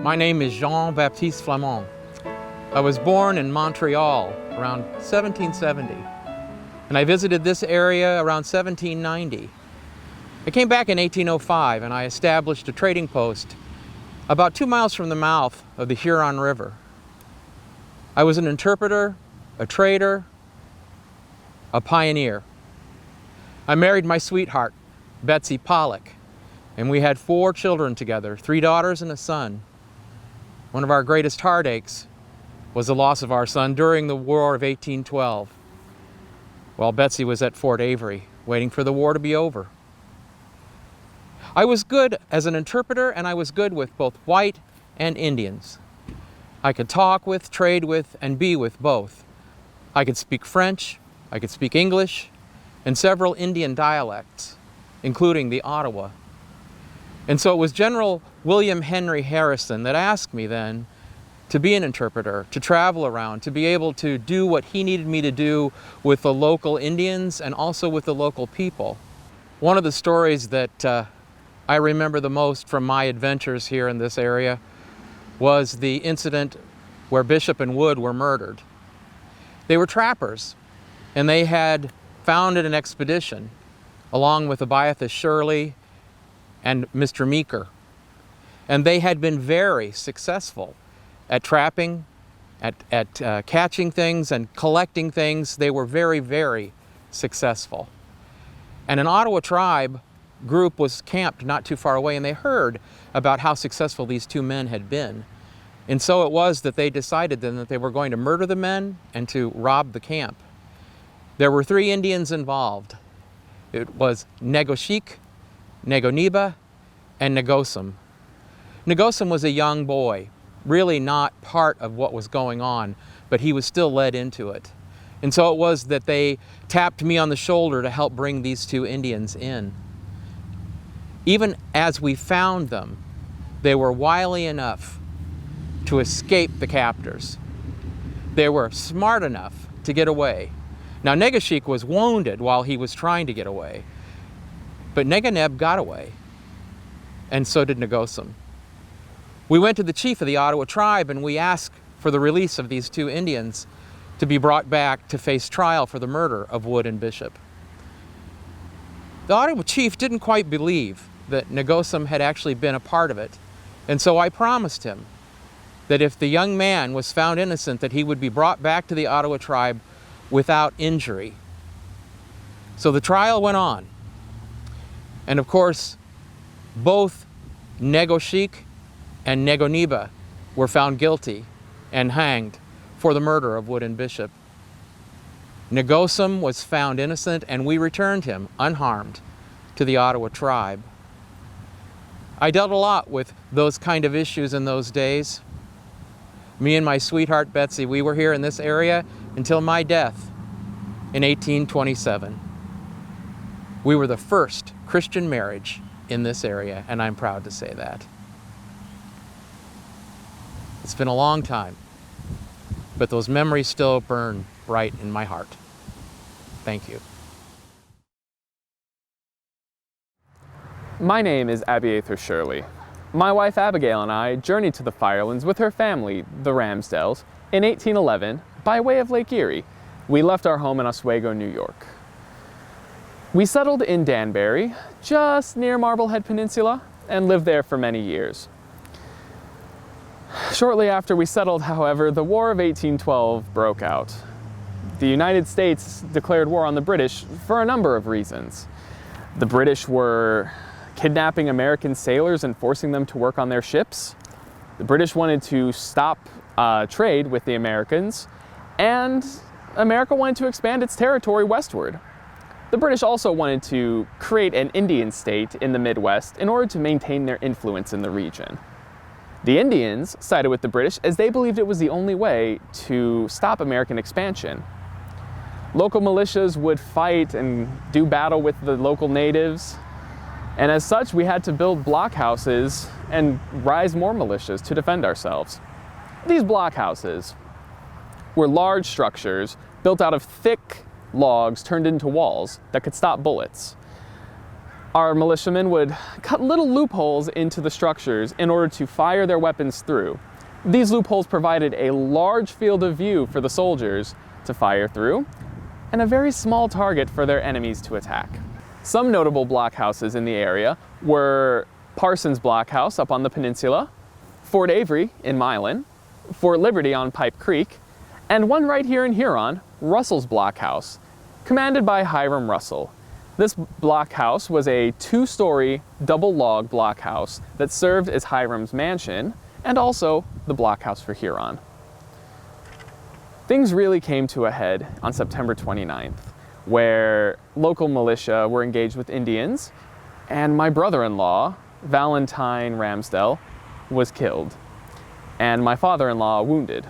My name is Jean-Baptiste Flamand. I was born in Montreal around 1770, and I visited this area around 1790. I came back in 1805 and I established a trading post about 2 miles from the mouth of the Huron River. I was an interpreter, a trader, a pioneer. I married my sweetheart, Betsy Pollock, and we had 4 children together, 3 daughters and a son. One of our greatest heartaches was the loss of our son during the War of 1812, while Betsy was at Fort Avery, waiting for the war to be over. I was good as an interpreter, and I was good with both white and Indians. I could talk with, trade with, and be with both. I could speak French, I could speak English, and several Indian dialects, including the Ottawa. And so it was General William Henry Harrison that asked me then to be an interpreter, to travel around, to be able to do what he needed me to do with the local Indians and also with the local people. One of the stories that I remember the most from my adventures here in this area was the incident where Bishop and Wood were murdered. They were trappers, and they had founded an expedition along with Abiathus Shirley and Mr. Meeker. And they had been very successful at trapping, at catching things and collecting things. They were very, very successful. And an Ottawa tribe group was camped not too far away, and they heard about how successful these 2 men had been. And so it was that they decided then that they were going to murder the men and to rob the camp. There were 3 Indians involved. It was Negoshik, Negoniba, and Negosum. Negosum was a young boy, really not part of what was going on, but he was still led into it. And so it was that they tapped me on the shoulder to help bring these 2 Indians in. Even as we found them, they were wily enough to escape the captors. They were smart enough to get away. Now, Negoshik was wounded while he was trying to get away, but Negoneb got away, and so did Negosum. We went to the chief of the Ottawa tribe and we asked for the release of these 2 Indians to be brought back to face trial for the murder of Wood and Bishop. The Ottawa chief didn't quite believe that Negosum had actually been a part of it, and so I promised him that if the young man was found innocent, that he would be brought back to the Ottawa tribe without injury. So the trial went on. And of course, both Negoshik and Negoniba were found guilty and hanged for the murder of Wood and Bishop. Negosum was found innocent, and we returned him unharmed to the Ottawa tribe. I dealt a lot with those kind of issues in those days. Me and my sweetheart Betsy, we were here in this area until my death in 1827. We were the first Christian marriage in this area, and I'm proud to say that. It's been a long time, but those memories still burn bright in my heart. Thank you. My name is Abiathus Shirley. My wife Abigail and I journeyed to the Firelands with her family, the Ramsdells, in 1811 by way of Lake Erie. We left our home in Oswego, New York. We settled in Danbury, just near Marblehead Peninsula, and lived there for many years. Shortly after we settled, however, the War of 1812 broke out. The United States declared war on the British for a number of reasons. The British were kidnapping American sailors and forcing them to work on their ships. The British wanted to stop trade with the Americans, and America wanted to expand its territory westward. The British also wanted to create an Indian state in the Midwest in order to maintain their influence in the region. The Indians sided with the British as they believed it was the only way to stop American expansion. Local militias would fight and do battle with the local natives, and as such we had to build blockhouses and raise more militias to defend ourselves. These blockhouses were large structures built out of thick logs turned into walls that could stop bullets. Our militiamen would cut little loopholes into the structures in order to fire their weapons through. These loopholes provided a large field of view for the soldiers to fire through, and a very small target for their enemies to attack. Some notable blockhouses in the area were Parsons Blockhouse up on the peninsula, Fort Avery in Milan, Fort Liberty on Pipe Creek, and one right here in Huron, Russell's Blockhouse, commanded by Hiram Russell. This blockhouse was a 2-story double log blockhouse that served as Hiram's mansion and also the blockhouse for Huron. Things really came to a head on September 29th, where local militia were engaged with Indians, and my brother-in-law, Valentine Ramsdell, was killed, and my father-in-law wounded.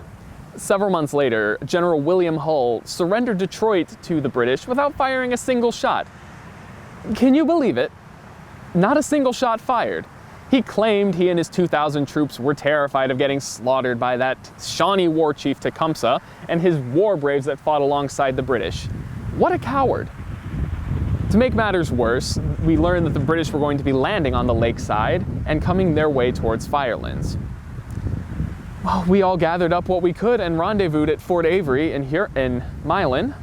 Several months later, General William Hull surrendered Detroit to the British without firing a single shot. Can you believe it? Not a single shot fired. He claimed he and his 2,000 troops were terrified of getting slaughtered by that Shawnee war chief Tecumseh and his war braves that fought alongside the British. What a coward. To make matters worse, we learned that the British were going to be landing on the lakeside and coming their way towards Firelands. Well, we all gathered up what we could and rendezvoused at Fort Avery in Milan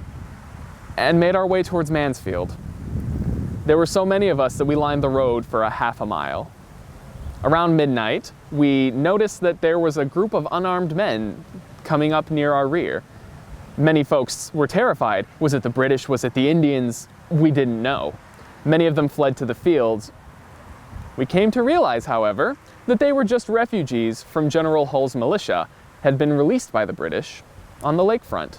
and made our way towards Mansfield. There were so many of us that we lined the road for a half a mile. Around midnight, we noticed that there was a group of unarmed men coming up near our rear. Many folks were terrified. Was it the British? Was it the Indians? We didn't know. Many of them fled to the fields. We came to realize, however, that they were just refugees from General Hull's militia, had been released by the British on the lakefront.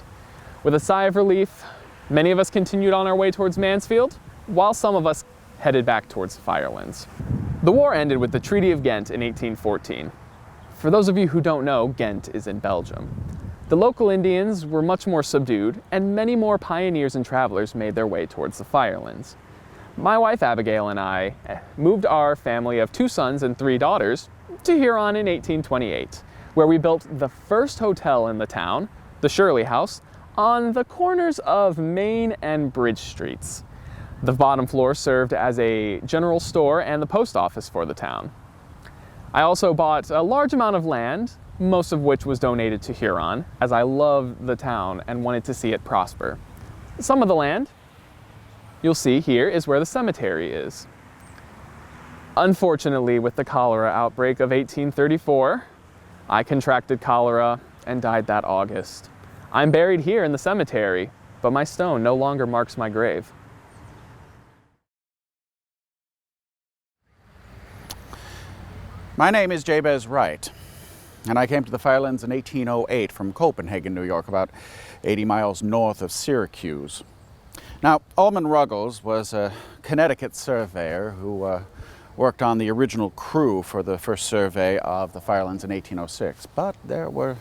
With a sigh of relief, many of us continued on our way towards Mansfield, while some of us headed back towards Firelands. The war ended with the Treaty of Ghent in 1814. For those of you who don't know, Ghent is in Belgium. The local Indians were much more subdued, and many more pioneers and travelers made their way towards the Firelands. My wife Abigail and I moved our family of 2 sons and 3 daughters to Huron in 1828, where we built the first hotel in the town, the Shirley House, on the corners of Main and Bridge Streets. The bottom floor served as a general store and the post office for the town. I also bought a large amount of land, most of which was donated to Huron, as I loved the town and wanted to see it prosper. Some of the land, you'll see here, is where the cemetery is. Unfortunately, with the cholera outbreak of 1834, I contracted cholera and died that August. I'm buried here in the cemetery, but my stone no longer marks my grave. My name is Jabez Wright, and I came to the Firelands in 1808 from Copenhagen, New York, about 80 miles north of Syracuse. Now, Almond Ruggles was a Connecticut surveyor who worked on the original crew for the first survey of the Firelands in 1806, but there were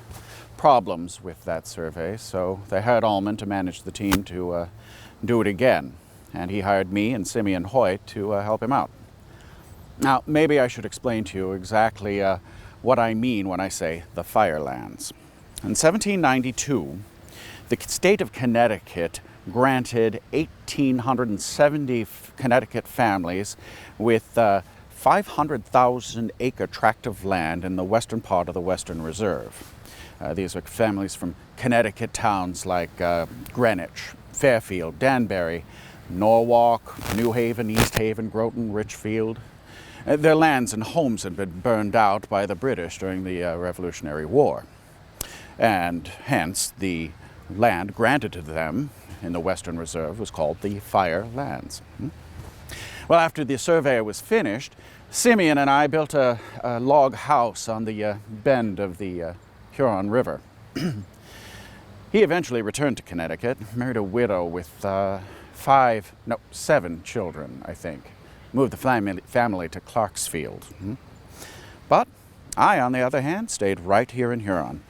problems with that survey, so they hired Almond to manage the team to do it again, and he hired me and Simeon Hoyt to help him out. Now, maybe I should explain to you exactly what I mean when I say the Firelands. In 1792, the state of Connecticut granted 1,870 Connecticut families with 500,000-acre tract of land in the western part of the Western Reserve. These are families from Connecticut towns like Greenwich, Fairfield, Danbury, Norwalk, New Haven, East Haven, Groton, Richfield. Their lands and homes had been burned out by the British during the Revolutionary War, and hence the land granted to them in the Western Reserve was called the Firelands. Well, after the survey was finished, Simeon and I built a log house on the bend of the Huron River. He eventually returned to Connecticut, married a widow with 7 children, I think. Moved the family to Clarksfield. But I, on the other hand, stayed right here in Huron.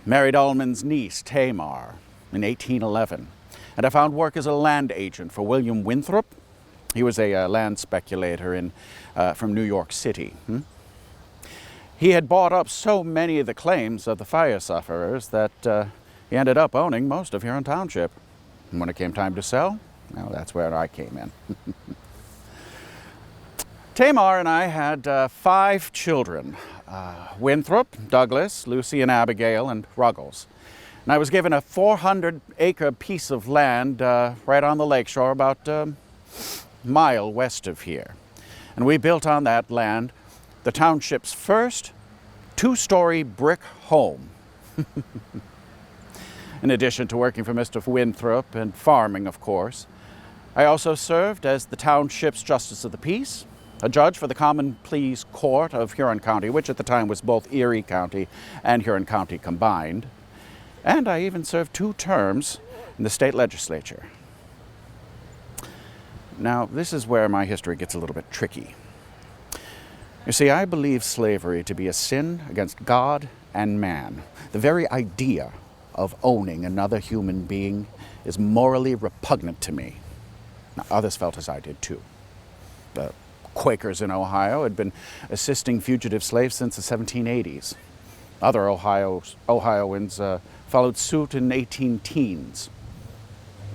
Married Almond's niece, Tamar, in 1811. And I found work as a land agent for William Winthrop. He was a land speculator from New York City. He had bought up so many of the claims of the fire sufferers that he ended up owning most of Huron Township. And when it came time to sell, well, that's where I came in. Tamar and I had 5 children, Winthrop, Douglas, Lucy and Abigail, and Ruggles. And I was given a 400-acre piece of land right on the lakeshore, about a mile west of here. And we built on that land the township's first 2-story brick home. In addition to working for Mr. Winthrop and farming, of course, I also served as the township's Justice of the Peace, a judge for the Common Pleas Court of Huron County, which at the time was both Erie County and Huron County combined. And I even served 2 terms in the state legislature. Now, this is where my history gets a little bit tricky. You see, I believe slavery to be a sin against God and man. The very idea of owning another human being is morally repugnant to me. Now, others felt as I did too. The Quakers in Ohio had been assisting fugitive slaves since the 1780s. Other Ohioans followed suit in 18-teens,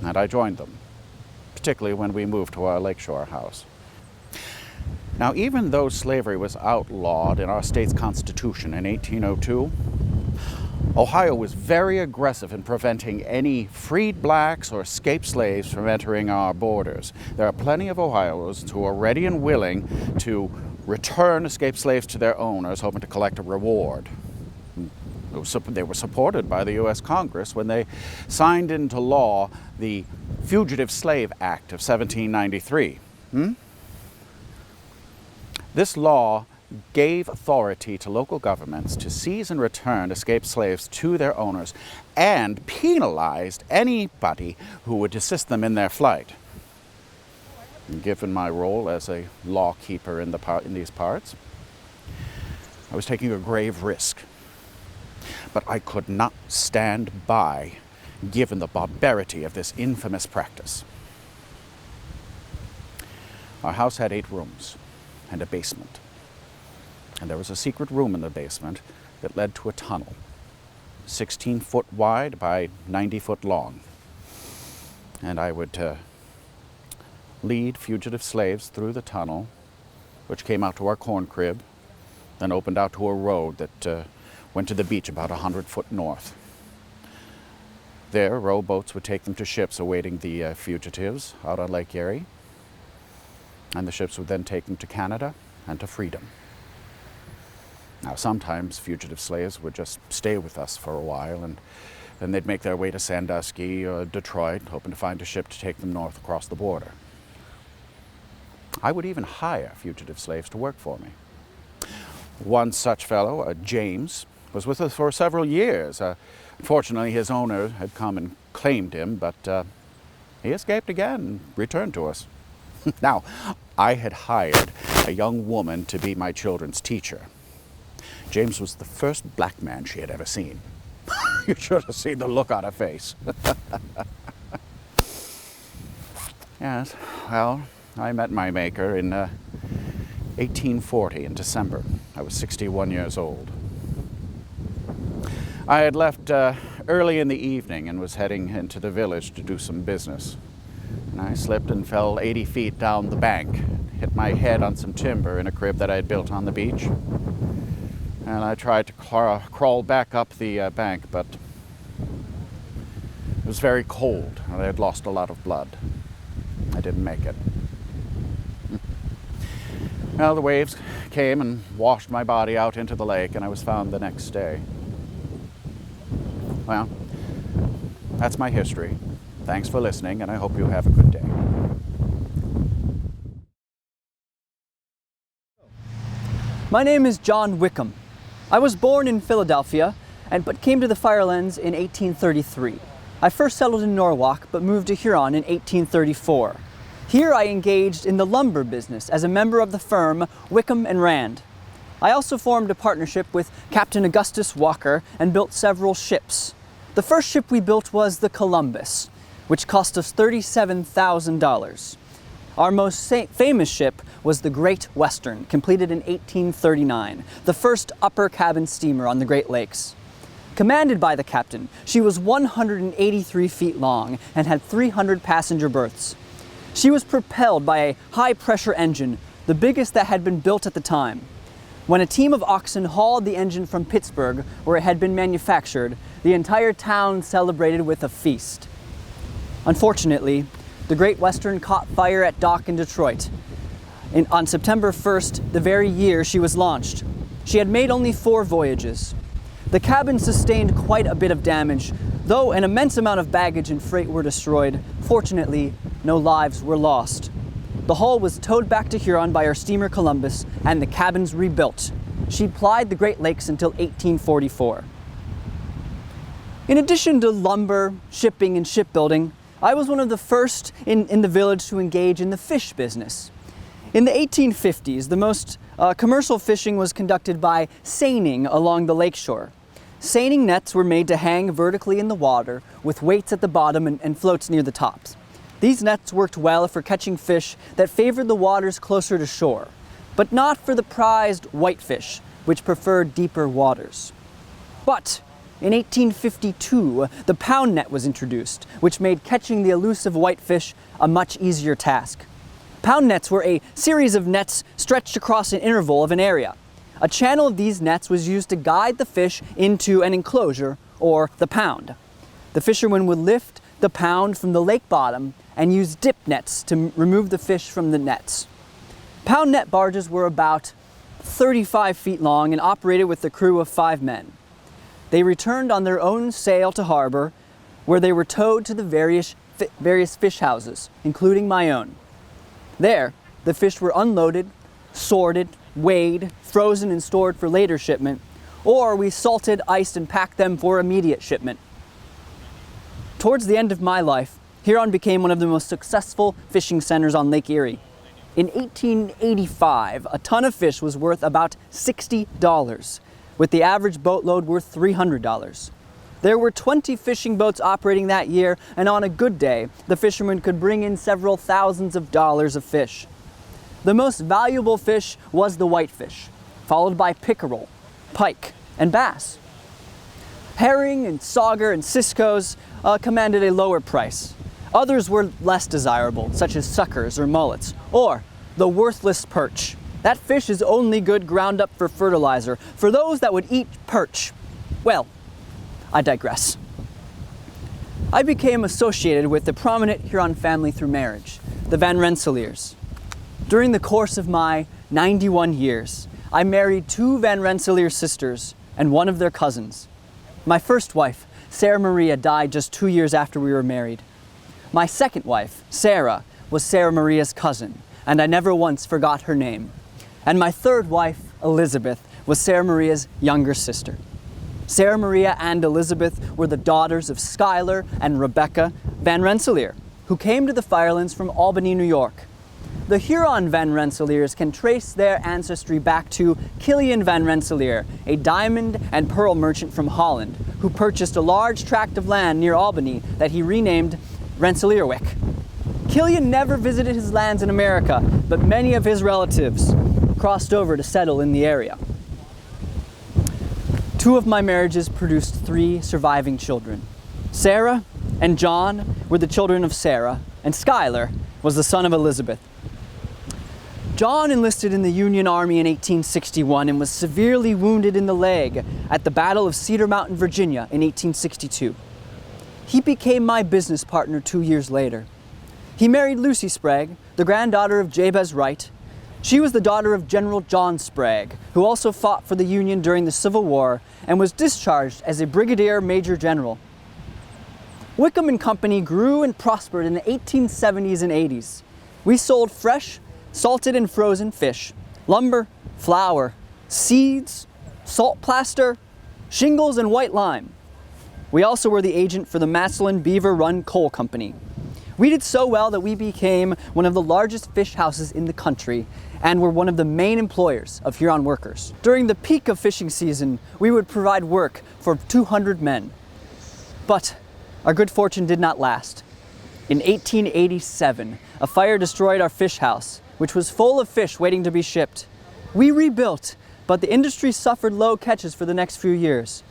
and I joined them, particularly when we moved to our lakeshore house. Now, even though slavery was outlawed in our state's constitution in 1802, Ohio was very aggressive in preventing any freed blacks or escaped slaves from entering our borders. There are plenty of Ohioans who are ready and willing to return escaped slaves to their owners, hoping to collect a reward. They were supported by the U.S. Congress when they signed into law the Fugitive Slave Act of 1793. This law gave authority to local governments to seize and return escaped slaves to their owners and penalized anybody who would assist them in their flight. And given my role as a law keeper in these parts, I was taking a grave risk. But I could not stand by given the barbarity of this infamous practice. Our house had 8 rooms and a basement. And there was a secret room in the basement that led to a tunnel, 16 foot wide by 90 foot long. And I would lead fugitive slaves through the tunnel, which came out to our corn crib, then opened out to a road that went to the beach about 100 foot north. There, rowboats would take them to ships awaiting the fugitives out on Lake Erie. And the ships would then take them to Canada and to freedom. Now, sometimes fugitive slaves would just stay with us for a while, and then they'd make their way to Sandusky or Detroit, hoping to find a ship to take them north across the border. I would even hire fugitive slaves to work for me. One such fellow, James, was with us for several years. Unfortunately, his owner had come and claimed him, but he escaped again and returned to us. Now, I had hired a young woman to be my children's teacher. James was the first black man she had ever seen. You should have seen the look on her face. Yes, well, I met my maker in 1840 in December. I was 61 years old. I had left early in the evening and was heading into the village to do some business. And I slipped and fell 80 feet down the bank, hit my head on some timber in a crib that I had built on the beach. And I tried to crawl back up the bank, but it was very cold and I had lost a lot of blood. I didn't make it. Well, the waves came and washed my body out into the lake, and I was found the next day. Well, that's my history. Thanks for listening, and I hope you have a good day. My name is John Wickham. I was born in Philadelphia, but came to the Firelands in 1833. I first settled in Norwalk, but moved to Huron in 1834. Here I engaged in the lumber business as a member of the firm Wickham and Rand. I also formed a partnership with Captain Augustus Walker and built several ships. The first ship we built was the Columbus, which cost us $37,000. Our most famous ship was the Great Western, completed in 1839, the first upper cabin steamer on the Great Lakes. Commanded by the captain, she was 183 feet long and had 300 passenger berths. She was propelled by a high-pressure engine, the biggest that had been built at the time. When a team of oxen hauled the engine from Pittsburgh, where it had been manufactured, the entire town celebrated with a feast. Unfortunately, the Great Western caught fire at dock in Detroit on September 1st, the very year she was launched. She had made only 4 voyages. The cabin sustained quite a bit of damage, though an immense amount of baggage and freight were destroyed. Fortunately, no lives were lost. The hull was towed back to Huron by our steamer Columbus, and the cabins rebuilt. She plied the Great Lakes until 1844. In addition to lumber, shipping, and shipbuilding, I was one of the first in the village to engage in the fish business. In the 1850s, the most commercial fishing was conducted by seining along the lakeshore. Seining nets were made to hang vertically in the water with weights at the bottom and floats near the tops. These nets worked well for catching fish that favored the waters closer to shore, but not for the prized whitefish, which preferred deeper waters. But in 1852, the pound net was introduced, which made catching the elusive whitefish a much easier task. Pound nets were a series of nets stretched across an interval of an area. A channel of these nets was used to guide the fish into an enclosure, or the pound. The fishermen would lift the pound from the lake bottom and use dip nets to remove the fish from the nets. Pound net barges were about 35 feet long and operated with a crew of 5 men. They returned on their own sail to harbor, where they were towed to the various fish houses, including my own. There, the fish were unloaded, sorted, weighed, frozen and stored for later shipment, or we salted, iced, and packed them for immediate shipment. Towards the end of my life, Huron became one of the most successful fishing centers on Lake Erie. In 1885, a ton of fish was worth about $60, with the average boatload worth $300. There were 20 fishing boats operating that year, and on a good day, the fishermen could bring in several thousands of dollars of fish. The most valuable fish was the whitefish, followed by pickerel, pike, and bass. Herring and sauger and ciscos commanded a lower price. Others were less desirable, such as suckers or mullets, or the worthless perch. That fish is only good ground up for fertilizer. For those that would eat perch, well, I digress. I became associated with the prominent Huron family through marriage, the Van Rensselaers. During the course of my 91 years, I married 2 Van Rensselaer sisters and one of their cousins. My first wife, Sarah Maria, died just 2 years after we were married. My second wife, Sarah, was Sarah Maria's cousin, and I never once forgot her name. And my third wife, Elizabeth, was Sarah Maria's younger sister. Sarah Maria and Elizabeth were the daughters of Schuyler and Rebecca Van Rensselaer, who came to the Firelands from Albany, New York. The Huron Van Rensselaers can trace their ancestry back to Killian Van Rensselaer, a diamond and pearl merchant from Holland, who purchased a large tract of land near Albany that he renamed Rensselaerwick. Killian never visited his lands in America, but many of his relatives crossed over to settle in the area. 2 of my marriages produced 3 surviving children. Sarah and John were the children of Sarah, and Schuyler was the son of Elizabeth. John enlisted in the Union Army in 1861 and was severely wounded in the leg at the Battle of Cedar Mountain, Virginia in 1862. He became my business partner 2 years later. He married Lucy Sprague, the granddaughter of Jabez Wright. She was the daughter of General John Sprague, who also fought for the Union during the Civil War and was discharged as a brigadier major general. Wickham and Company grew and prospered in the 1870s and 80s. We sold fresh, salted and frozen fish, lumber, flour, seeds, salt plaster, shingles, and white lime. We also were the agent for the Massillon Beaver Run Coal Company. We did so well that we became one of the largest fish houses in the country and were one of the main employers of Huron workers. During the peak of fishing season, we would provide work for 200 men. But our good fortune did not last. In 1887, a fire destroyed our fish house, which was full of fish waiting to be shipped. We rebuilt, but the industry suffered low catches for the next few years.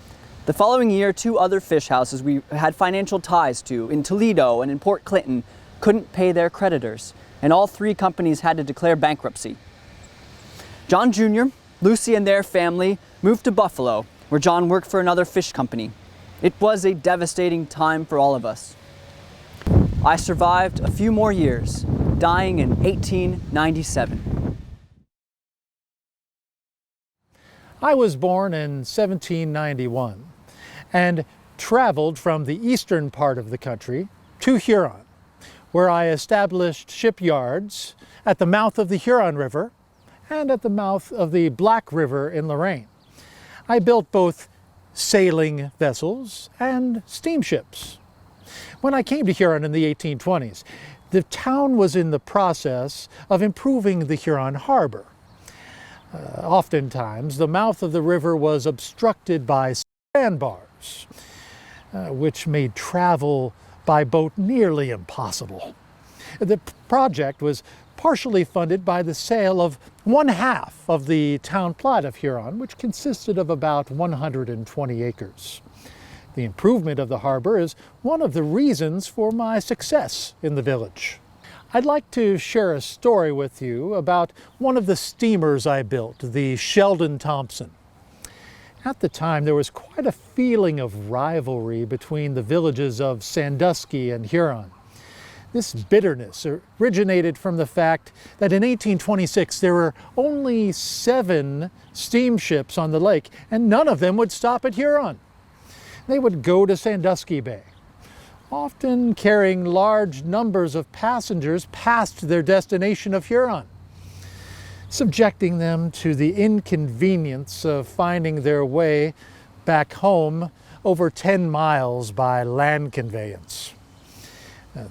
The following year, 2 other fish houses we had financial ties to in Toledo and in Port Clinton couldn't pay their creditors, and all 3 companies had to declare bankruptcy. John Jr., Lucy and their family moved to Buffalo, where John worked for another fish company. It was a devastating time for all of us. I survived a few more years, dying in 1897. I was born in 1791 and traveled from the eastern part of the country to Huron, where I established shipyards at the mouth of the Huron River and at the mouth of the Black River in Lorraine. I built both sailing vessels and steamships. When I came to Huron in the 1820s, the town was in the process of improving the Huron harbor. Oftentimes, the mouth of the river was obstructed by sandbars, which made travel by boat nearly impossible. The project was partially funded by the sale of 1/2 of the town plot of Huron, which consisted of about 120 acres. The improvement of the harbor is one of the reasons for my success in the village. I'd like to share a story with you about one of the steamers I built, the Sheldon Thompson. At the time, there was quite a feeling of rivalry between the villages of Sandusky and Huron. This bitterness originated from the fact that in 1826 there were only 7 steamships on the lake, and none of them would stop at Huron. They would go to Sandusky Bay, often carrying large numbers of passengers past their destination of Huron, subjecting them to the inconvenience of finding their way back home over 10 miles by land conveyance.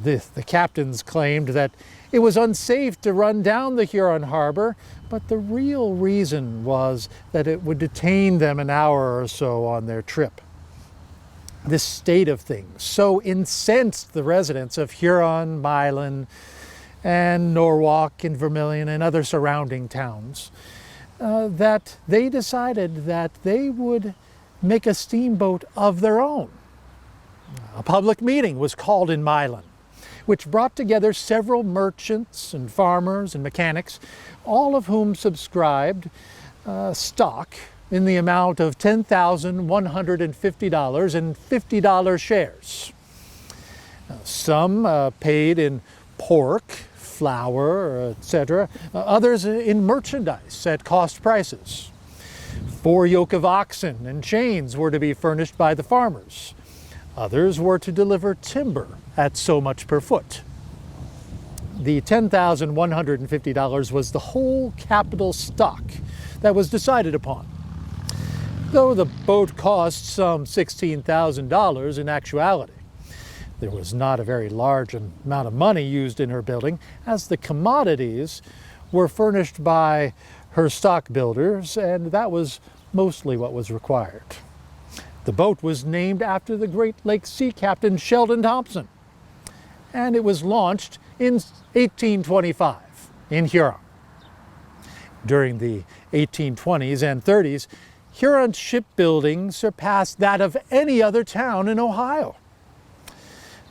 The captains claimed that it was unsafe to run down the Huron harbor, but the real reason was that it would detain them an hour or so on their trip. This state of things so incensed the residents of Huron, Milan, and Norwalk and Vermilion and other surrounding towns that they decided that they would make a steamboat of their own. A public meeting was called in Milan, which brought together several merchants and farmers and mechanics, all of whom subscribed stock in the amount of $10,150 in $50 shares. Some paid in pork, flour, etc., others in merchandise at cost prices. 4 yoke of oxen and chains were to be furnished by the farmers. Others were to deliver timber at so much per foot. The $10,150 was the whole capital stock that was decided upon. Though the boat cost some $16,000 in actuality, there was not a very large amount of money used in her building, as the commodities were furnished by her stock builders, and that was mostly what was required. The boat was named after the Great Lakes sea captain Sheldon Thompson, and it was launched in 1825 in Huron. During the 1820s and 30s, Huron's shipbuilding surpassed that of any other town in Ohio.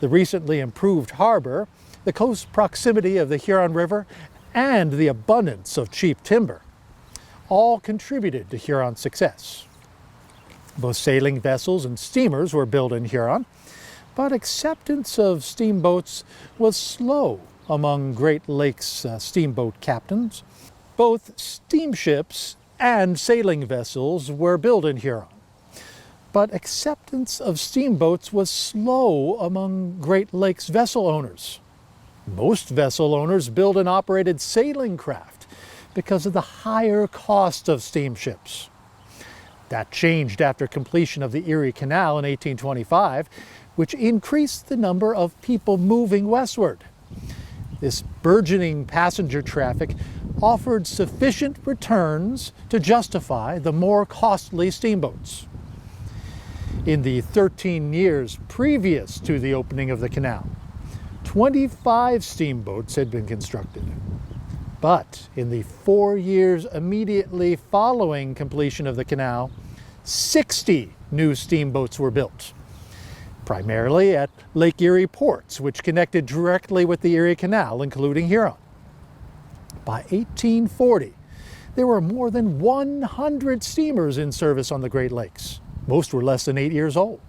The recently improved harbor, the close proximity of the Huron River, and the abundance of cheap timber all contributed to Huron's success. Both sailing vessels and steamers were built in Huron, but acceptance of steamboats was slow among Great Lakes steamboat captains. Both steamships and sailing vessels were built in Huron, but acceptance of steamboats was slow among Great Lakes vessel owners. Most vessel owners built and operated sailing craft because of the higher cost of steamships. That changed after completion of the Erie Canal in 1825, which increased the number of people moving westward. This burgeoning passenger traffic offered sufficient returns to justify the more costly steamboats. In the 13 years previous to the opening of the canal, 25 steamboats had been constructed. But in the 4 years immediately following completion of the canal, 60 new steamboats were built, primarily at Lake Erie ports, which connected directly with the Erie Canal, including Huron. By 1840, there were more than 100 steamers in service on the Great Lakes. Most were less than 8 years old.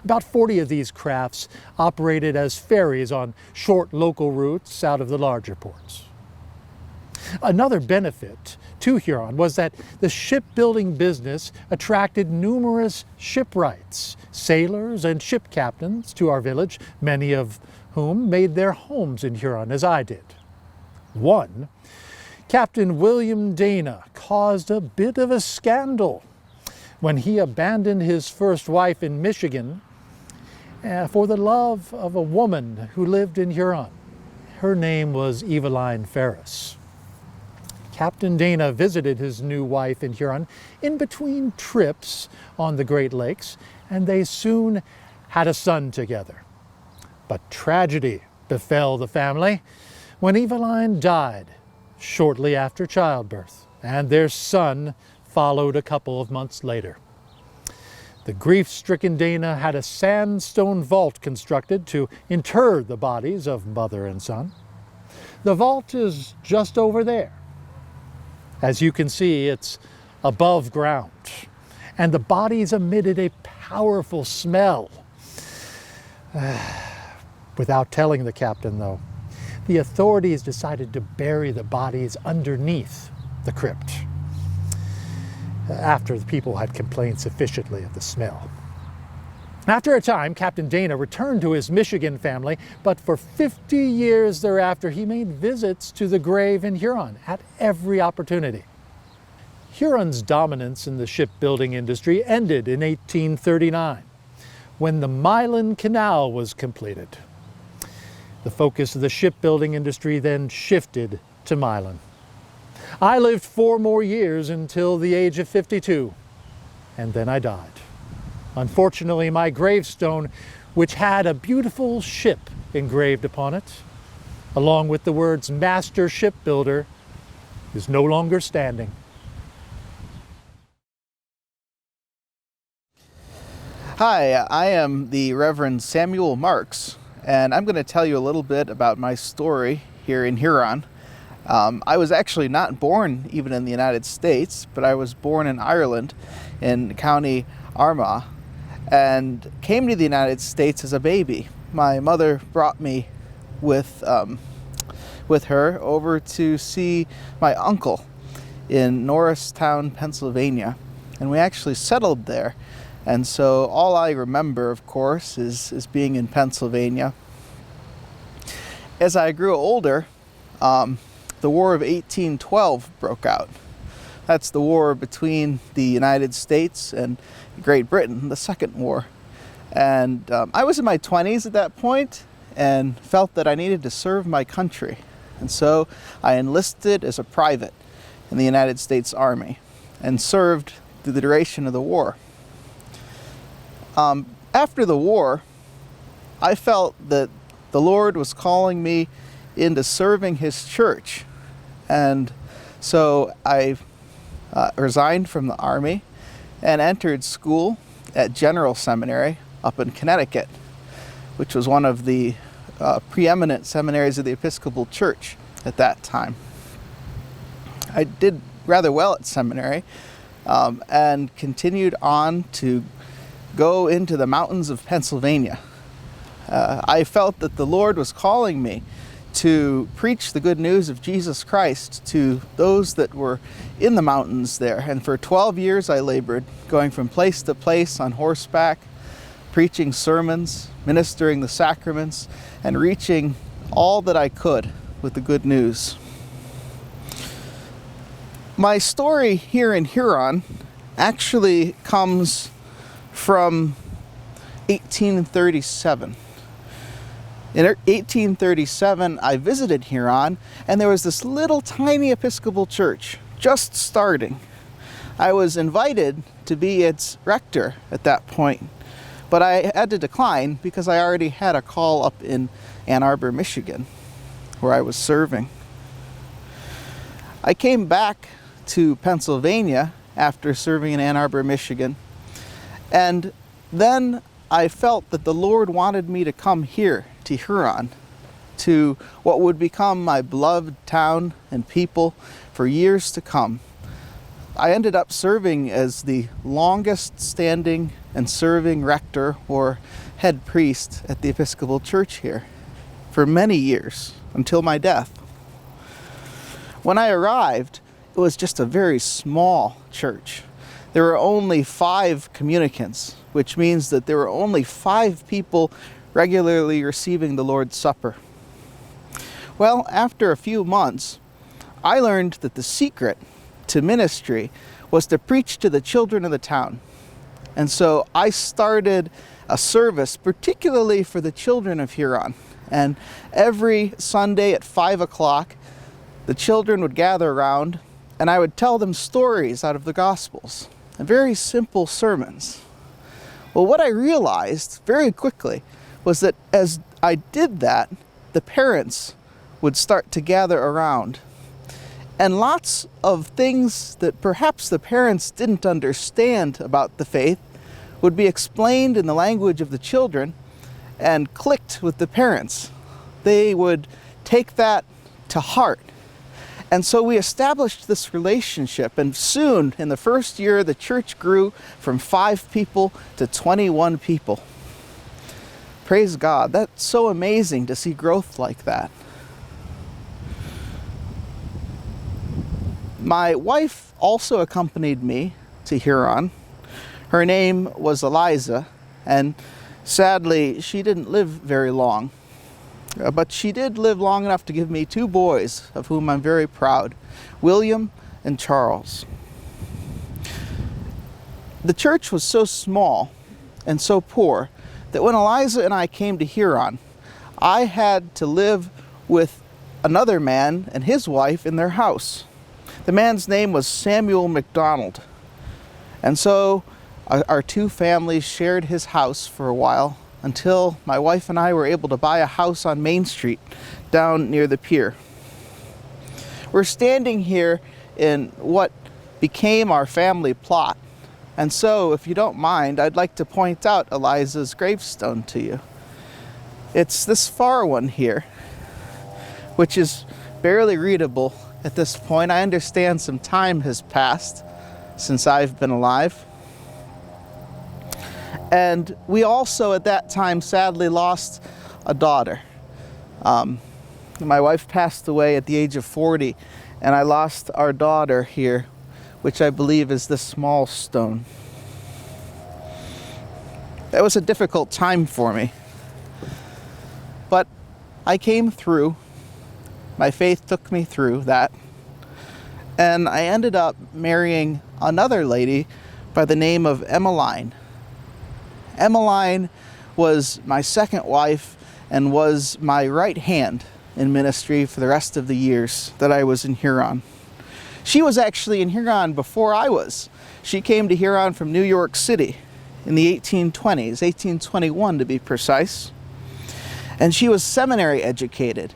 About 40 of these crafts operated as ferries on short local routes out of the larger ports. Another benefit to Huron was that the shipbuilding business attracted numerous shipwrights, sailors, and ship captains to our village, many of whom made their homes in Huron, as I did. One, Captain William Dana, caused a bit of a scandal when he abandoned his first wife in Michigan for the love of a woman who lived in Huron. Her name was Eveline Ferris. Captain Dana visited his new wife in Huron in between trips on the Great Lakes, and they soon had a son together. But tragedy befell the family when Eveline died shortly after childbirth, and their son followed a couple of months later. The grief-stricken Dana had a sandstone vault constructed to inter the bodies of mother and son. The vault is just over there. As you can see, it's above ground, and the bodies emitted a powerful smell. Without telling the captain, though, the authorities decided to bury the bodies underneath the crypt after the people had complained sufficiently of the smell. After a time, Captain Dana returned to his Michigan family, but for 50 years thereafter, he made visits to the grave in Huron at every opportunity. Huron's dominance in the shipbuilding industry ended in 1839, when the Milan Canal was completed. The focus of the shipbuilding industry then shifted to Milan. I lived 4 more years until the age of 52, and then I died. Unfortunately, my gravestone, which had a beautiful ship engraved upon it, along with the words Master Shipbuilder, is no longer standing. Hi, I am the Reverend Samuel Marks, and I'm going to tell you a little bit about my story here in Huron. I was actually not born even in the United States, but I was born in Ireland in County Armagh, and came to the United States as a baby. My mother brought me with her over to see my uncle in Norristown, Pennsylvania, and we actually settled there. And so all I remember, of course, is being in Pennsylvania. As I grew older, the War of 1812 broke out. That's the war between the United States and Great Britain, the Second War. And I was in my 20s at that point and felt that I needed to serve my country. And so I enlisted as a private in the United States Army and served through the duration of the war. After the war, I felt that the Lord was calling me into serving His church. And so I resigned from the Army and entered school at General Seminary up in Connecticut, which was one of the preeminent seminaries of the Episcopal Church at that time. I did rather well at seminary and continued on to go into the mountains of Pennsylvania. I felt that the Lord was calling me to preach the good news of Jesus Christ to those that were in the mountains there. And for 12 years I labored, going from place to place on horseback, preaching sermons, ministering the sacraments, and reaching all that I could with the good news. My story here in Huron actually comes from 1837. In 1837, I visited Huron, and there was this little tiny Episcopal church just starting. I was invited to be its rector at that point, but I had to decline because I already had a call up in Ann Arbor, Michigan, where I was serving. I came back to Pennsylvania after serving in Ann Arbor, Michigan, and then I felt that the Lord wanted me to come here to Huron, to what would become my beloved town and people for years to come. I ended up serving as the longest standing and serving rector or head priest at the Episcopal Church here for many years, until my death. When I arrived, it was just a very small church. There were only 5 communicants, which means that there were only 5 people regularly receiving the Lord's Supper. Well, after a few months, I learned that the secret to ministry was to preach to the children of the town. And so I started a service particularly for the children of Huron. And every Sunday at 5 o'clock, the children would gather around and I would tell them stories out of the Gospels, and very simple sermons. Well, what I realized very quickly was that as I did that, the parents would start to gather around. And lots of things that perhaps the parents didn't understand about the faith would be explained in the language of the children and clicked with the parents. They would take that to heart. And so we established this relationship, and soon, in the first year, the church grew from 5 people to 21 people. Praise God. That's so amazing to see growth like that. My wife also accompanied me to Huron. Her name was Eliza, and sadly, she didn't live very long. But she did live long enough to give me 2 boys, of whom I'm very proud, William and Charles. The church was so small and so poor that when Eliza and I came to Huron, I had to live with another man and his wife in their house. The man's name was Samuel McDonald. And so our 2 families shared his house for a while, until my wife and I were able to buy a house on Main Street down near the pier. We're standing here in what became our family plot. And so, if you don't mind, I'd like to point out Eliza's gravestone to you. It's this far one here, which is barely readable at this point. I understand some time has passed since I've been alive. And we also at that time sadly lost a daughter. My wife passed away at the age of 40, and I lost our daughter here, which I believe is this small stone. That was a difficult time for me. But I came through. My faith took me through that. And I ended up marrying another lady by the name of Emmeline. Emmeline was my second wife and was my right hand in ministry for the rest of the years that I was in Huron. She was actually in Huron before I was. She came to Huron from New York City in the 1820s, 1821 to be precise. And she was seminary educated,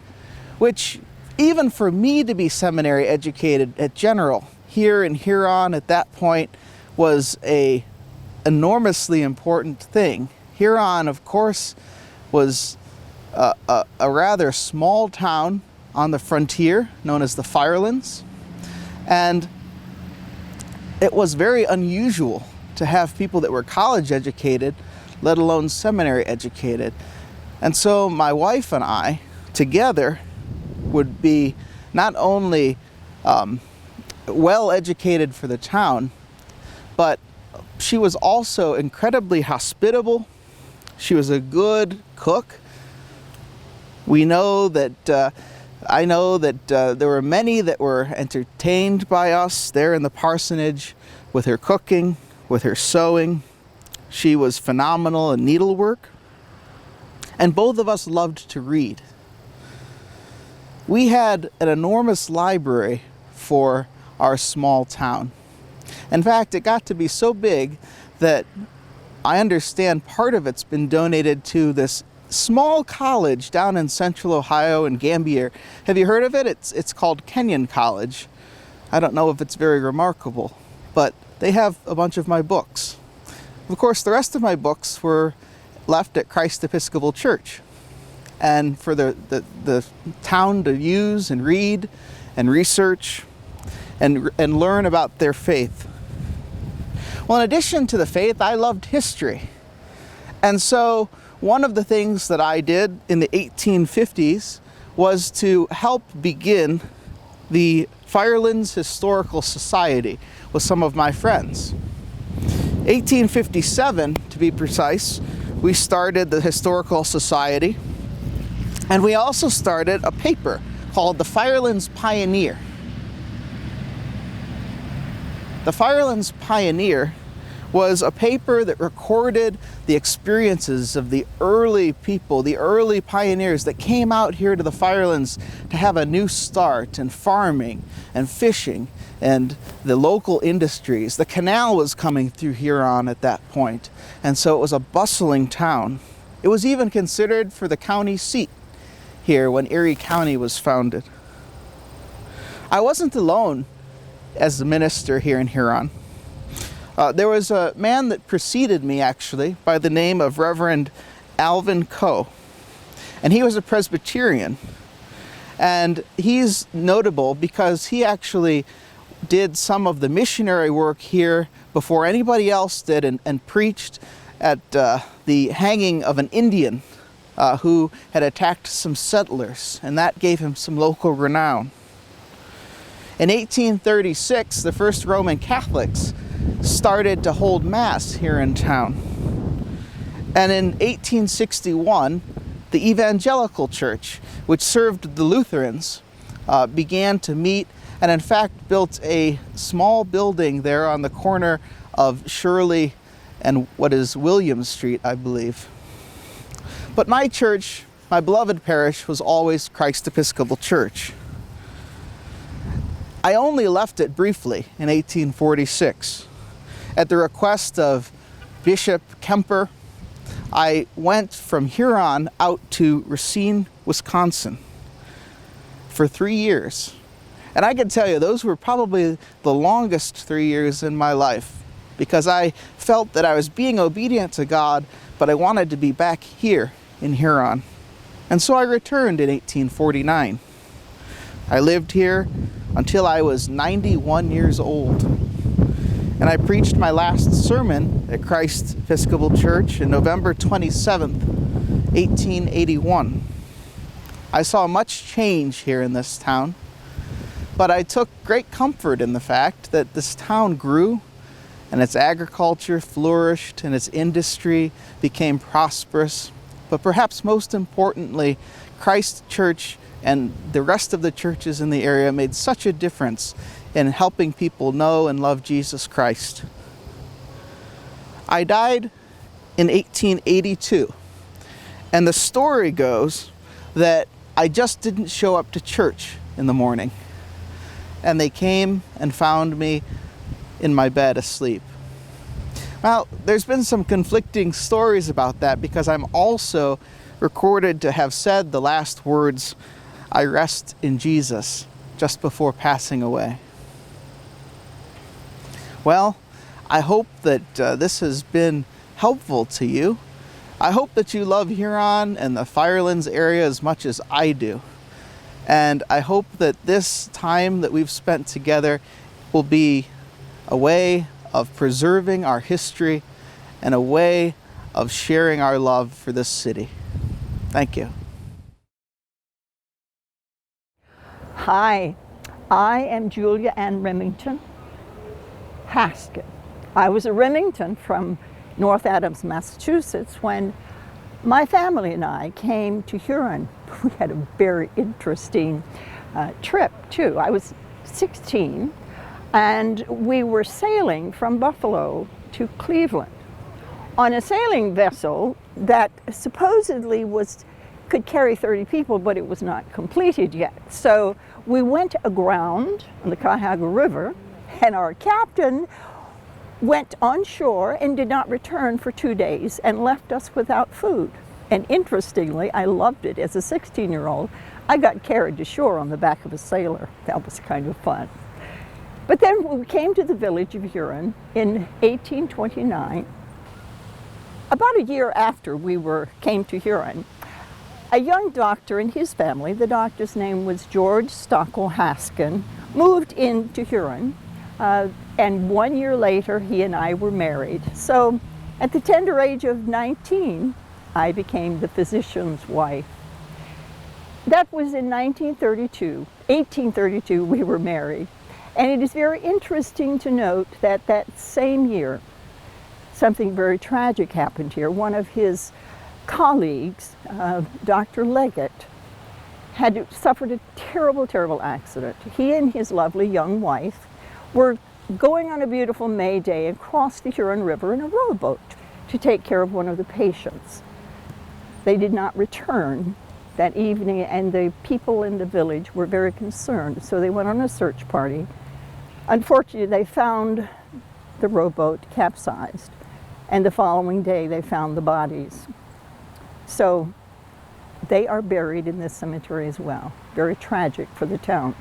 which even for me to be seminary educated at General here in Huron at that point was a enormously important thing. Huron, of course, was a rather small town on the frontier known as the Firelands, and it was very unusual to have people that were college educated, let alone seminary educated. And so my wife and I together would be not only well educated for the town, but she was also incredibly hospitable. She was a good cook. We know that, I know that there were many that were entertained by us there in the parsonage with her cooking, with her sewing. She was phenomenal in needlework. And both of us loved to read. We had an enormous library for our small town. In fact, it got to be so big that I understand part of it's been donated to this small college down in central Ohio in Gambier. Have you heard of it? It's called Kenyon College. I don't know if it's very remarkable, but they have a bunch of my books. Of course, the rest of my books were left at Christ Episcopal Church, and for the town to use and read and research. and learn about their faith. Well, in addition to the faith, I loved history. And so one of the things that I did in the 1850s was to help begin the Firelands Historical Society with some of my friends. 1857, to be precise, we started the Historical Society, and we also started a paper called the Firelands Pioneer. The Firelands Pioneer was a paper that recorded the experiences of the early people, the early pioneers that came out here to the Firelands to have a new start in farming and fishing and the local industries. The canal was coming through Huron at that point, and so it was a bustling town. It was even considered for the county seat here when Erie County was founded. I wasn't alone as the minister here in Huron. There was a man that preceded me, actually, by the name of Reverend Alvin Coe, and he was a Presbyterian. And he's notable because he actually did some of the missionary work here before anybody else did, and preached at the hanging of an Indian who had attacked some settlers, and that gave him some local renown. In 1836, the first Roman Catholics started to hold Mass here in town. And in 1861, the Evangelical Church, which served the Lutherans, began to meet, and in fact built a small building there on the corner of Shirley and what is William Street, I believe. But my church, my beloved parish, was always Christ Episcopal Church. I only left it briefly in 1846. At the request of Bishop Kemper, I went from Huron out to Racine, Wisconsin for 3 years. And I can tell you, those were probably the longest 3 years in my life, because I felt that I was being obedient to God, but I wanted to be back here in Huron. And so I returned in 1849. I lived here until I was 91 years old. And I preached my last sermon at Christ Episcopal Church on November 27th, 1881. I saw much change here in this town, but I took great comfort in the fact that this town grew, and its agriculture flourished, and its industry became prosperous. But perhaps most importantly, Christ Church and the rest of the churches in the area made such a difference in helping people know and love Jesus Christ. I died in 1882, and the story goes that I just didn't show up to church in the morning, and they came and found me in my bed asleep. Well, there's been some conflicting stories about that, because I'm also recorded to have said the last words, "I rest in Jesus," just before passing away. Well, I hope that this has been helpful to you. I hope that you love Huron and the Firelands area as much as I do. And I hope that this time that we've spent together will be a way of preserving our history and a way of sharing our love for this city. Thank you. Hi, I am Julia Ann Remington Haskin. I was a Remington from North Adams, Massachusetts, when my family and I came to Huron. We had a very interesting trip too. I was 16 and we were sailing from Buffalo to Cleveland on a sailing vessel that supposedly could carry 30 people, but it was not completed yet. So we went aground on the Cuyahoga River, and our captain went on shore and did not return for 2 days and left us without food. And interestingly, I loved it. As a 16-year-old, I got carried to shore on the back of a sailor. That was kind of fun. But then when we came to the village of Huron in 1829, about a year after we came to Huron, a young doctor and his family, the doctor's name was George Stockwell Haskin, moved into Huron, and 1 year later he and I were married. So at the tender age of 19, I became the physician's wife. That was in 1932. 1832 we were married. And it is very interesting to note that that same year, something very tragic happened here. One of his colleagues, Dr. Leggett, had suffered a terrible, terrible accident. He and his lovely young wife were going on a beautiful May day and crossed the Huron River in a rowboat to take care of one of the patients. They did not return that evening, and the people in the village were very concerned, so they went on a search party. Unfortunately, they found the rowboat capsized, and the following day they found the bodies. So they are buried in this cemetery as well. Very tragic for the town.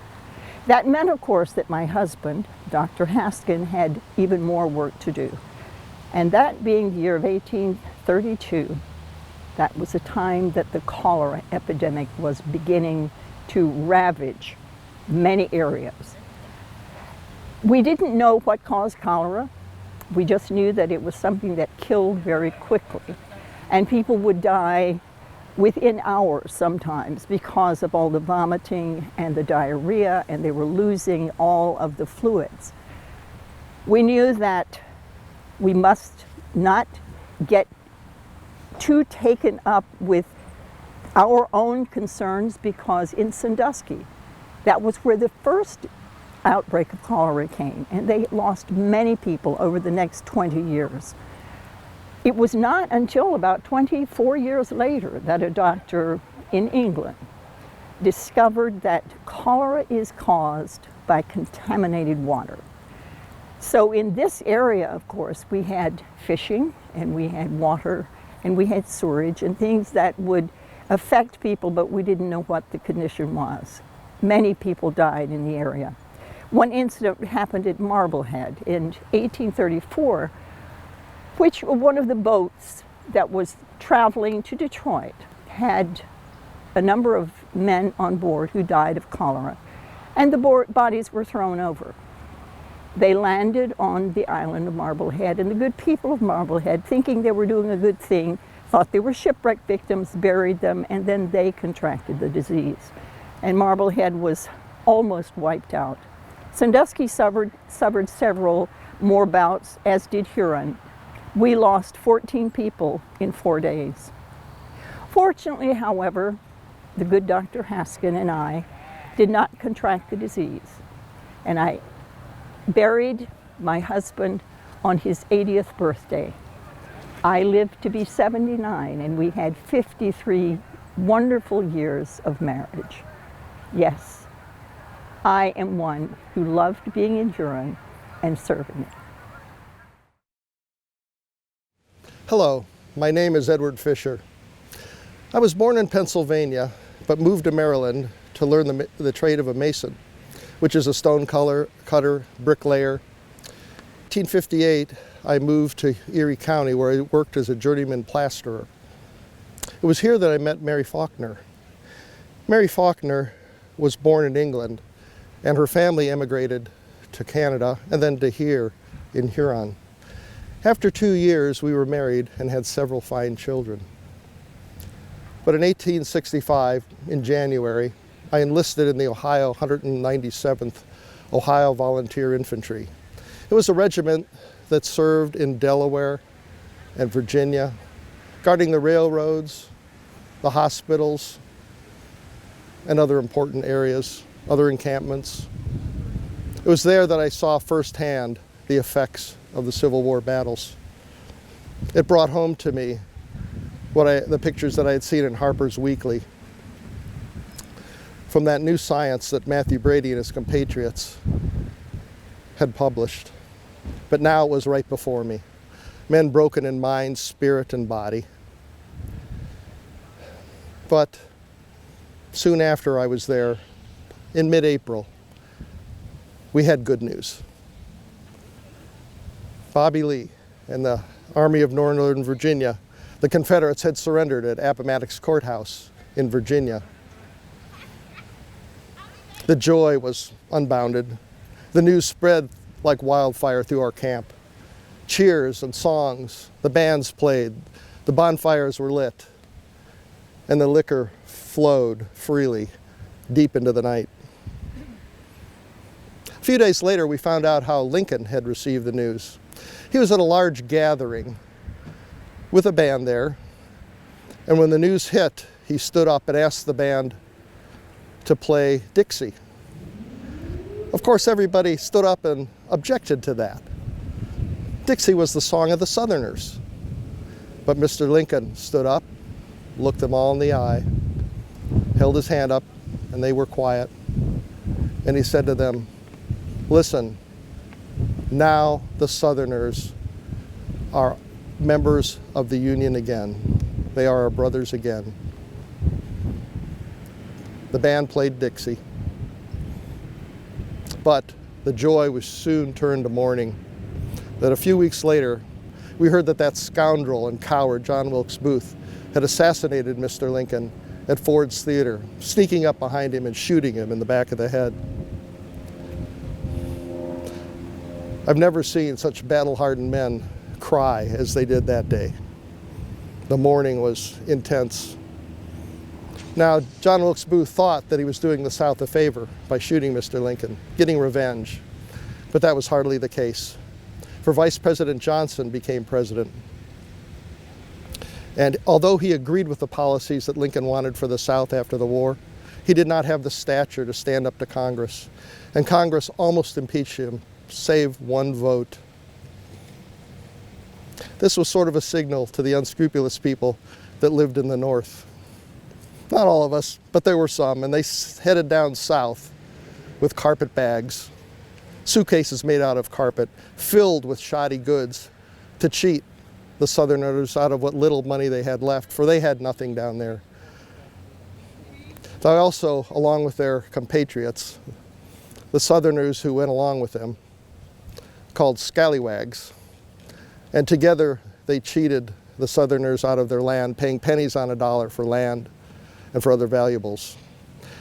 That meant, of course, that my husband, Dr. Haskin, had even more work to do. And that being the year of 1832, that was a time that the cholera epidemic was beginning to ravage many areas. We didn't know what caused cholera. We just knew that it was something that killed very quickly. And people would die within hours sometimes because of all the vomiting and the diarrhea, and they were losing all of the fluids. We knew that we must not get too taken up with our own concerns, because in Sandusky, that was where the first outbreak of cholera came, and they lost many people over the next 20 years. It was not until about 24 years later that a doctor in England discovered that cholera is caused by contaminated water. So in this area, of course, we had fishing, and we had water, and we had sewerage and things that would affect people, but we didn't know what the condition was. Many people died in the area. One incident happened at Marblehead in 1834, which one of the boats that was traveling to Detroit had a number of men on board who died of cholera, and the bodies were thrown over. They landed on the island of Marblehead, and the good people of Marblehead, thinking they were doing a good thing, thought they were shipwreck victims, buried them, and then they contracted the disease. And Marblehead was almost wiped out. Sandusky suffered several more bouts, as did Huron. We lost 14 people in 4 days. Fortunately, however, the good Dr. Haskin and I did not contract the disease, and I buried my husband on his 80th birthday. I lived to be 79, and we had 53 wonderful years of marriage. Yes, I am one who loved being in Huron and serving it. Hello, my name is Edward Fisher. I was born in Pennsylvania, but moved to Maryland to learn the trade of a mason, which is a stone cutter, bricklayer. In 1858, I moved to Erie County, where I worked as a journeyman plasterer. It was here that I met Mary Faulkner. Mary Faulkner was born in England, and her family emigrated to Canada and then to here in Huron. After 2 years, we were married and had several fine children. But in 1865, in January, I enlisted in the Ohio 197th Ohio Volunteer Infantry. It was a regiment that served in Delaware and Virginia, guarding the railroads, the hospitals, and other important areas, other encampments. It was there that I saw firsthand the effects of the Civil War battles. It brought home to me the pictures that I had seen in Harper's Weekly from that new science that Matthew Brady and his compatriots had published. But now it was right before me. Men broken in mind, spirit, and body. But soon after I was there, in mid-April, we had good news. Bobby Lee and the Army of Northern Virginia, the Confederates had surrendered at Appomattox Courthouse in Virginia. The joy was unbounded. The news spread like wildfire through our camp. Cheers and songs, the bands played, the bonfires were lit, and the liquor flowed freely deep into the night. A few days later, we found out how Lincoln had received the news. He was at a large gathering with a band there, and when the news hit, he stood up and asked the band to play Dixie. Of course, everybody stood up and objected to that. Dixie was the song of the Southerners. But Mr. Lincoln stood up, looked them all in the eye, held his hand up, and they were quiet. And he said to them, "Listen, now the Southerners are members of the Union again. They are our brothers again." The band played Dixie. But the joy was soon turned to mourning. That a few weeks later, we heard that that scoundrel and coward, John Wilkes Booth, had assassinated Mr. Lincoln at Ford's Theater, sneaking up behind him and shooting him in the back of the head. I've never seen such battle-hardened men cry as they did that day. The mourning was intense. Now, John Wilkes Booth thought that he was doing the South a favor by shooting Mr. Lincoln, getting revenge, but that was hardly the case. For Vice President Johnson became president. And although he agreed with the policies that Lincoln wanted for the South after the war, he did not have the stature to stand up to Congress. And Congress almost impeached him, save one vote. This was sort of a signal to the unscrupulous people that lived in the North. Not all of us, but there were some, and they headed down south with carpet bags, suitcases made out of carpet, filled with shoddy goods to cheat the Southerners out of what little money they had left, for they had nothing down there. They also, along with their compatriots, the Southerners who went along with them, called scallywags, and together they cheated the Southerners out of their land, paying pennies on a dollar for land and for other valuables.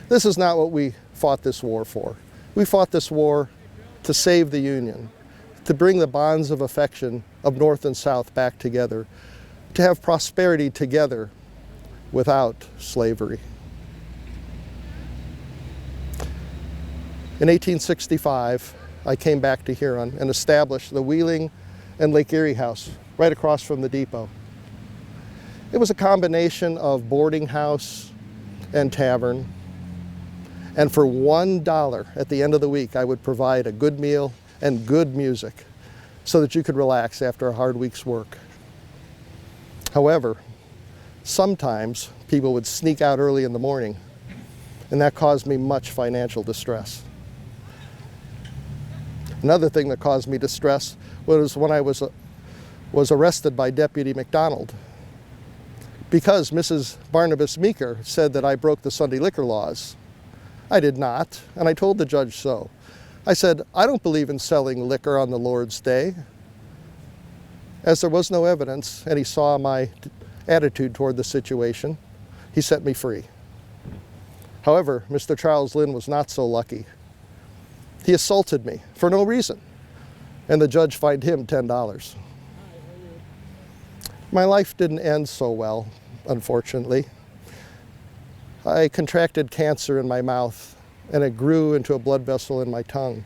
This is not what we fought this war for. We fought this war to save the Union, to bring the bonds of affection of North and South back together, to have prosperity together without slavery. In 1865, I came back to Huron and established the Wheeling and Lake Erie House right across from the depot. It was a combination of boarding house and tavern, and for $1 at the end of the week, I would provide a good meal and good music so that you could relax after a hard week's work. However, sometimes people would sneak out early in the morning, and that caused me much financial distress. Another thing that caused me distress was when I was arrested by Deputy McDonald, because Mrs. Barnabas Meeker said that I broke the Sunday liquor laws. I did not, and I told the judge so. I said, I don't believe in selling liquor on the Lord's Day. As there was no evidence, and he saw my attitude toward the situation, he set me free. However, Mr. Charles Lynn was not so lucky. He assaulted me for no reason, and the judge fined him $10. My life didn't end so well, unfortunately. I contracted cancer in my mouth, and it grew into a blood vessel in my tongue.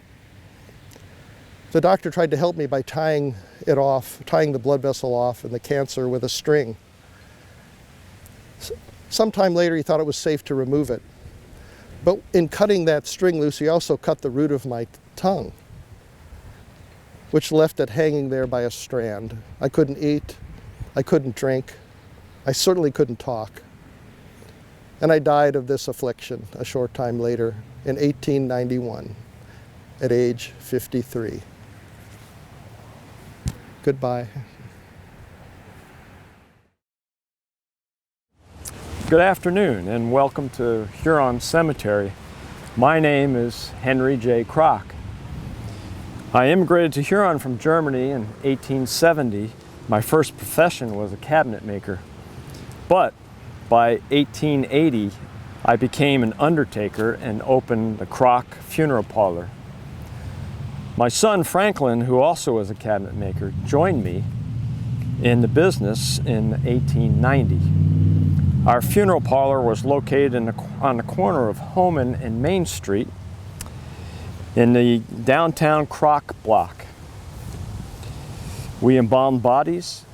The doctor tried to help me by tying the blood vessel off and the cancer with a string. Sometime later, he thought it was safe to remove it. But in cutting that string loose, he also cut the root of my tongue, which left it hanging there by a strand. I couldn't eat, I couldn't drink, I certainly couldn't talk. And I died of this affliction a short time later in 1891 at age 53. Goodbye. Good afternoon and welcome to Huron Cemetery. My name is Henry J. Kroc. I immigrated to Huron from Germany in 1870. My first profession was a cabinet maker. But by 1880, I became an undertaker and opened the Kroc Funeral Parlor. My son Franklin, who also was a cabinet maker, joined me in the business in 1890. Our funeral parlor was located on the corner of Homan and Main Street in the downtown Kroc block. We embalmed bodies,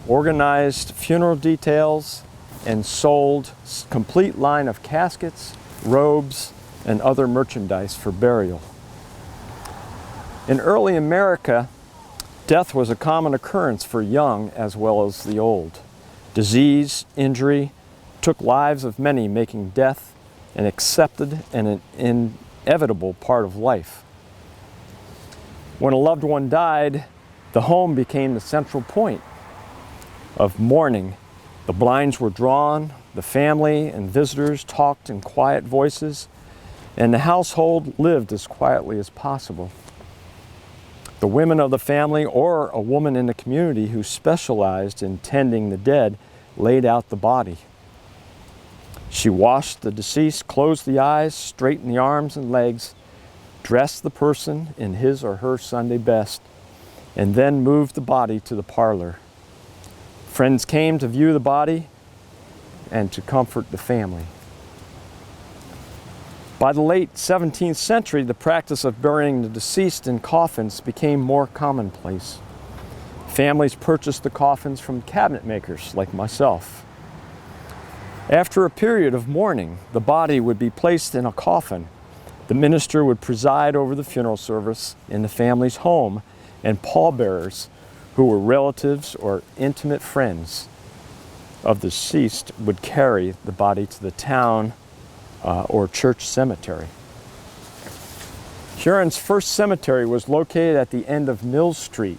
organized funeral details, and sold a complete line of caskets, robes, and other merchandise for burial. In early America, death was a common occurrence for young as well as the old. Disease, injury, took lives of many, making death an accepted and an inevitable part of life. When a loved one died, the home became the central point of mourning. The blinds were drawn, the family and visitors talked in quiet voices, and the household lived as quietly as possible. The women of the family or a woman in the community who specialized in tending the dead laid out the body. She washed the deceased, closed the eyes, straightened the arms and legs, dressed the person in his or her Sunday best, and then moved the body to the parlor. Friends came to view the body and to comfort the family. By the late 17th century, the practice of burying the deceased in coffins became more commonplace. Families purchased the coffins from cabinet makers like myself. After a period of mourning, the body would be placed in a coffin. The minister would preside over the funeral service in the family's home, and pallbearers, who were relatives or intimate friends of the deceased, would carry the body to the town or church cemetery. Huron's first cemetery was located at the end of Mill Street,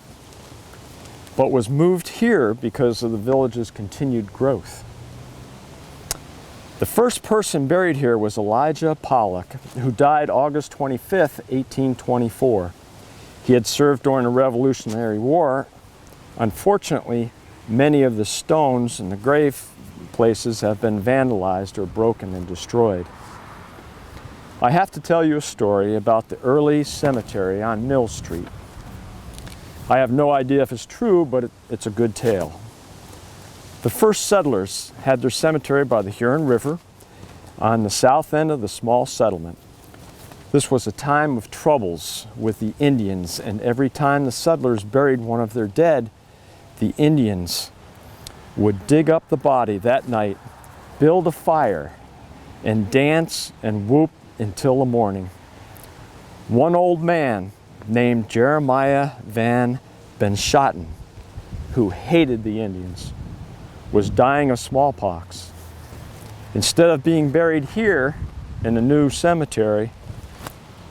but was moved here because of the village's continued growth. The first person buried here was Elijah Pollock, who died August 25th, 1824. He had served during the Revolutionary War. Unfortunately, many of the stones in the grave places have been vandalized or broken and destroyed. I have to tell you a story about the early cemetery on Mill Street. I have no idea if it's true, but it's a good tale. The first settlers had their cemetery by the Huron River on the south end of the small settlement. This was a time of troubles with the Indians, and every time the settlers buried one of their dead, the Indians would dig up the body that night, build a fire, and dance and whoop until the morning. One old man named Jeremiah Van Benschoten, who hated the Indians, was dying of smallpox. Instead of being buried here in the new cemetery,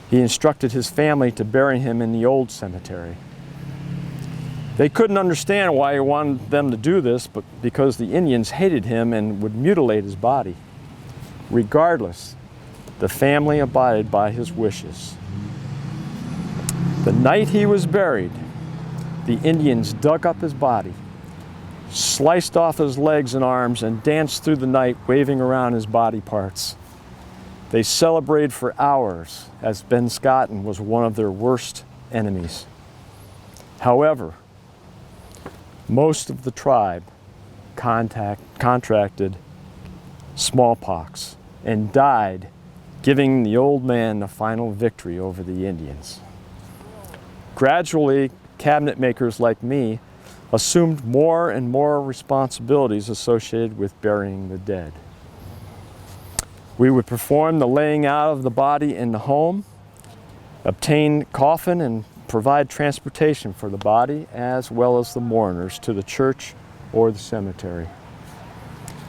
he instructed his family to bury him in the old cemetery. They couldn't understand why he wanted them to do this, but because the Indians hated him and would mutilate his body. Regardless, the family abided by his wishes. The night he was buried, the Indians dug up his body, sliced off his legs and arms, and danced through the night waving around his body parts. They celebrated for hours, as Benschoten was one of their worst enemies. However, most of the tribe contracted smallpox and died, giving the old man the final victory over the Indians. Gradually, cabinet makers like me assumed more and more responsibilities associated with burying the dead. We would perform the laying out of the body in the home, obtain coffin, and provide transportation for the body as well as the mourners to the church or the cemetery.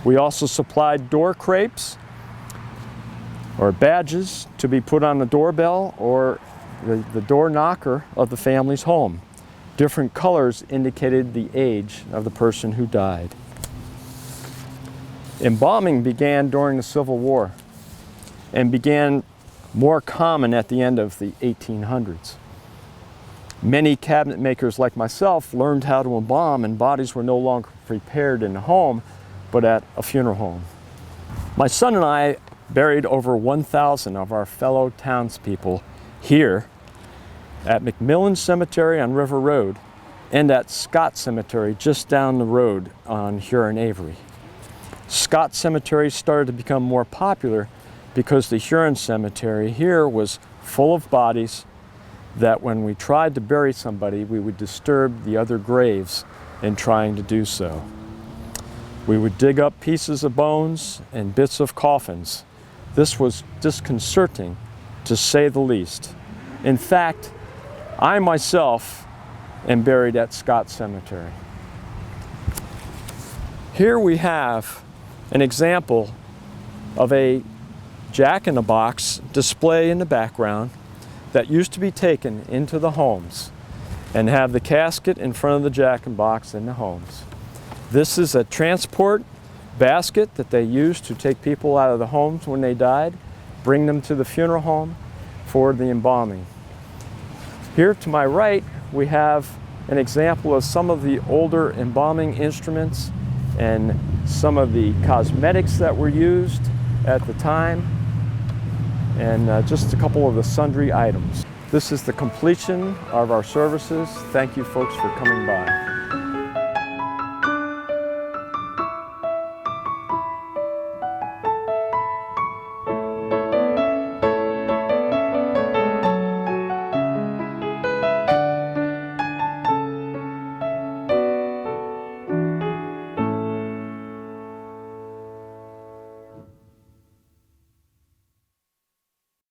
We also supplied door crepes or badges to be put on the doorbell or the door knocker of the family's home. Different colors indicated the age of the person who died. Embalming began during the Civil War and began more common at the end of the 1800s. Many cabinet makers like myself learned how to embalm, and bodies were no longer prepared in the home, but at a funeral home. My son and I buried over 1,000 of our fellow townspeople here at McMillan Cemetery on River Road and at Scott Cemetery just down the road on Huron-Avery. Scott Cemetery started to become more popular because the Huron Cemetery here was full of bodies that when we tried to bury somebody, we would disturb the other graves in trying to do so. We would dig up pieces of bones and bits of coffins. This was disconcerting, to say the least. In fact, I myself am buried at Scott Cemetery. Here we have an example of a jack-in-the-box display in the background that used to be taken into the homes and have the casket in front of the jack-in-the-box in the homes. This is a transport basket that they used to take people out of the homes when they died, bring them to the funeral home for the embalming. Here to my right, we have an example of some of the older embalming instruments and some of the cosmetics that were used at the time, and just a couple of the sundry items. This is the completion of our services. Thank you folks for coming by.